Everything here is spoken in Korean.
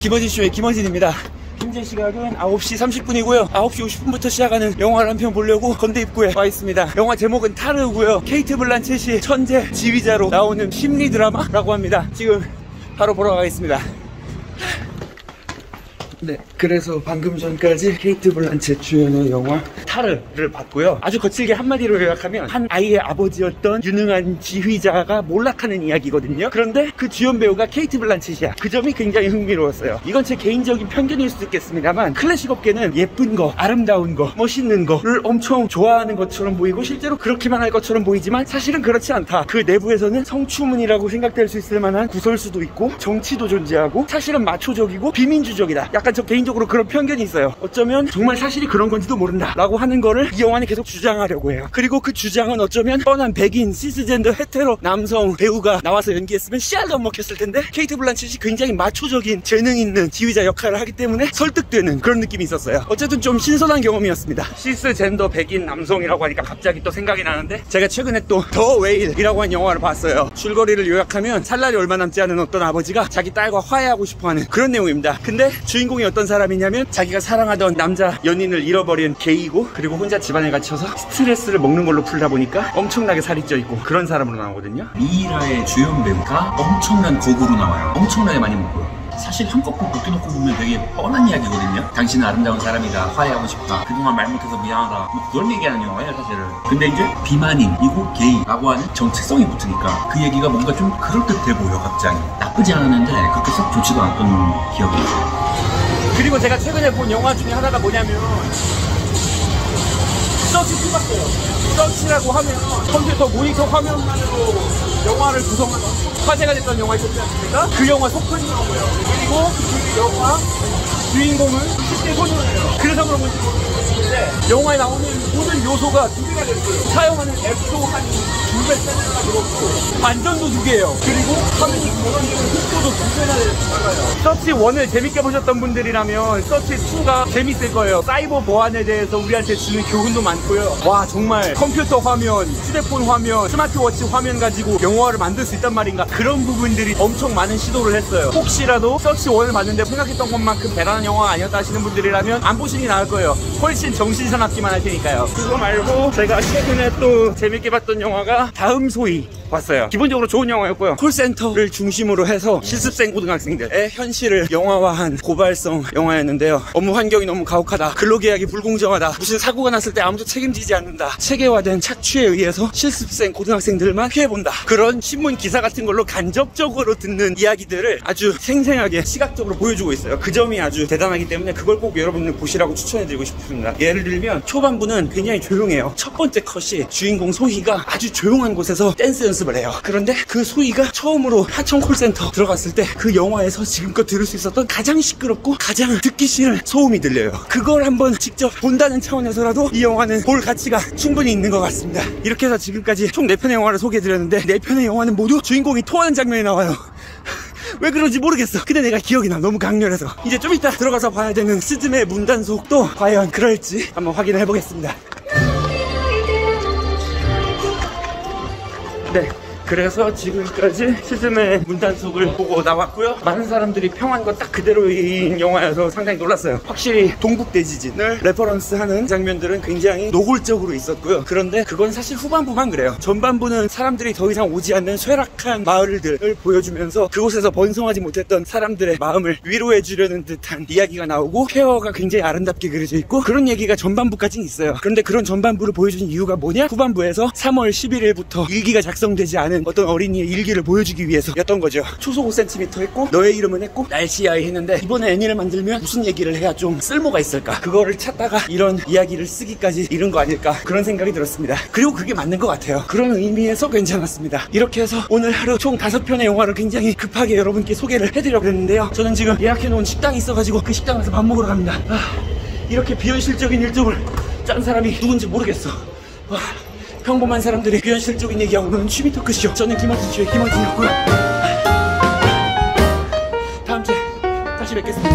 김어진 쇼의 김어진입니다. 현재 시각은 9시 30분이고요 9시 50분부터 시작하는 영화를 한 편 보려고 건대 입구에 와 있습니다. 영화 제목은 타르고요. 케이트 블란쳇이 천재 지휘자로 나오는 심리 드라마라고 합니다. 지금 바로 보러 가겠습니다. 네, 그래서 방금 전까지 케이트 블란쳇 주연의 영화 타르를 봤고요. 아주 거칠게 한마디로 요약하면 한 아이의 아버지였던 유능한 지휘자가 몰락하는 이야기거든요. 그런데 그 주연 배우가 케이트 블란쳇이야. 그 점이 굉장히 흥미로웠어요. 이건 제 개인적인 편견일 수도 있겠습니다만 클래식 업계는 예쁜 거, 아름다운 거, 멋있는 거를 엄청 좋아하는 것처럼 보이고 실제로 그렇게만 할 것처럼 보이지만 사실은 그렇지 않다. 그 내부에서는 성추문이라고 생각될 수 있을 만한 구설수도 있고 정치도 존재하고 사실은 마초적이고 비민주적이다. 약간 저 개인적으로 그런 편견이 있어요. 어쩌면 정말 사실이 그런 건지도 모른다 라고 하는 거를 이 영화는 계속 주장하려고 해요. 그리고 그 주장은 어쩌면 뻔한 백인 시스젠더 헤테로 남성 배우가 나와서 연기했으면 씨알도 안 먹혔을 텐데 케이트 블란쳇이 굉장히 마초적인 재능 있는 지휘자 역할을 하기 때문에 설득되는 그런 느낌이 있었어요. 어쨌든 좀 신선한 경험이었습니다. 시스젠더 백인 남성이라고 하니까 갑자기 또 생각이 나는데 제가 최근에 또 더 웨일이라고 하는 영화를 봤어요. 줄거리를 요약하면 살 날이 얼마 남지 않은 어떤 아버지가 자기 딸과 화해하고 싶어하는 그런 내용입니다. 근데 주인공이 어떤 사람이냐면 자기가 사랑하던 남자 연인을 잃어버린 게이고 그리고 혼자 집안에 갇혀서 스트레스를 먹는 걸로 풀다 보니까 엄청나게 살이 쪄 있고 그런 사람으로 나오거든요. 미이라의 주연 배우가 엄청난 거구로 나와요. 엄청나게 많이 먹고요. 사실 한꺼풀 벗겨놓고 보면 되게 뻔한 이야기거든요. 당신은 아름다운 사람이다, 화해하고 싶다, 그동안 말 못해서 미안하다, 뭐 그런 얘기하는 영화예요 사실은. 근데 이제 비만인이고 게이라고 하는 정체성이 붙으니까 그 얘기가 뭔가 좀 그럴듯해 보여. 갑자기 나쁘지 않았는데 그렇게 썩 좋지도 않았던 기억이 있어요. 그리고 제가 최근에 본 영화 중에 하나가 뭐냐면 서치 2 봤어요. 서치라고 하면 컴퓨터 모니터 화면만으로 영화를 구성하는 화제가 됐던 영화 있었지 않습니까? 그 영화 소프니어고요. 그리고 그 영화 주인공은 10대 소녀예요. 그래서 그런 건지 모르겠는데 영화에 나오는 모든 요소가 2개가 됐어요. 사용하는 앱도 한 2배 세트가 들었고 반전도 2개예요. 그리고 화면이 결혼되는 속도도 2배나 달라요. 서치 1을 재밌게 보셨던 분들이라면 서치 2가 재밌을 거예요. 사이버 보안에 대해서 우리한테 주는 교훈도 많고요. 와 정말 컴퓨터 화면, 휴대폰 화면, 스마트워치 화면 가지고 영화를 만들 수 있단 말인가 그런 부분들이 엄청 많은 시도를 했어요. 혹시라도 서치 1을 봤는데 생각했던 것만큼 대단한 영화가 아니었다 하시는 분들이라면 안 보시는 게 나을 거예요. 훨씬 정신사납기만 할 테니까요. 그거 말고 제가 최근에 또 재밌게 봤던 영화가 다음 소위 봤어요. 기본적으로 좋은 영화였고요. 콜센터를 중심으로 해서 실습생 고등학생들의 현실을 영화화한 고발성 영화였는데요. 업무 환경이 너무 가혹하다, 근로계약이 불공정하다, 무슨 사고가 났을 때 아무도 책임지지 않는다, 체계화된 착취에 의해서 실습생 고등학생들만 피해본다, 그런 신문 기사 같은 걸로 간접적으로 듣는 이야기들을 아주 생생하게 시각적으로 보여주고 있어요. 그 점이 아주 대단하기 때문에 그걸 꼭 여러분들 보시라고 추천해드리고 싶습니다. 예를 들면 초반부는 굉장히 조용해요. 첫 번째 컷이 주인공 소희가 아주 조용한 곳에서 댄스 연습을 해요. 그런데 그 소희가 처음으로 하청 콜센터 들어갔을 때 그 영화에서 지금껏 들을 수 있었던 가장 시끄럽고 가장 듣기 싫은 소음이 들려요. 그걸 한번 직접 본다는 차원에서라도 이 영화는 볼 가치가 충분히 있는 것 같습니다. 이렇게 해서 지금까지 총 4편의 영화를 소개해드렸는데 4편의 영화는 모두 주인공이 토하는 장면이 나와요. 왜 그런지 모르겠어. 근데 내가 기억이 나. 너무 강렬해서. 이제 좀 이따 들어가서 봐야 되는 스즈메 문단속도 과연 그럴지 한번 확인을 해보겠습니다. 네, 그래서 지금까지 스즈메 문단속을 보고 나왔고요. 많은 사람들이 평한 거 딱 그대로인 영화여서 상당히 놀랐어요. 확실히 동북대지진을 레퍼런스하는 장면들은 굉장히 노골적으로 있었고요. 그런데 그건 사실 후반부만 그래요. 전반부는 사람들이 더 이상 오지 않는 쇠락한 마을들을 보여주면서 그곳에서 번성하지 못했던 사람들의 마음을 위로해 주려는 듯한 이야기가 나오고 폐허가 굉장히 아름답게 그려져 있고 그런 얘기가 전반부까지는 있어요. 그런데 그런 전반부를 보여준 이유가 뭐냐? 후반부에서 3월 11일부터 일기가 작성되지 않은 어떤 어린이의 일기를 보여주기 위해서였던 거죠. 초속 5cm 했고 너의 이름은 했고 날씨야이 했는데 이번에 애니를 만들면 무슨 얘기를 해야 좀 쓸모가 있을까, 그거를 찾다가 이런 이야기를 쓰기까지 이른 거 아닐까 그런 생각이 들었습니다. 그리고 그게 맞는 것 같아요. 그런 의미에서 괜찮았습니다. 이렇게 해서 오늘 하루 총 5편의 영화를 굉장히 급하게 여러분께 소개를 해드리려고 했는데요. 저는 지금 예약해놓은 식당이 있어가지고 그 식당에서 밥 먹으러 갑니다. 이렇게 비현실적인 일정을 짠 사람이 누군지 모르겠어. 평범한 사람들이 비현실적인 얘기하고 그러는 취미 토크쇼. 저는 김어진 쇼의 김어진이었고요. 다음 주에 다시 뵙겠습니다.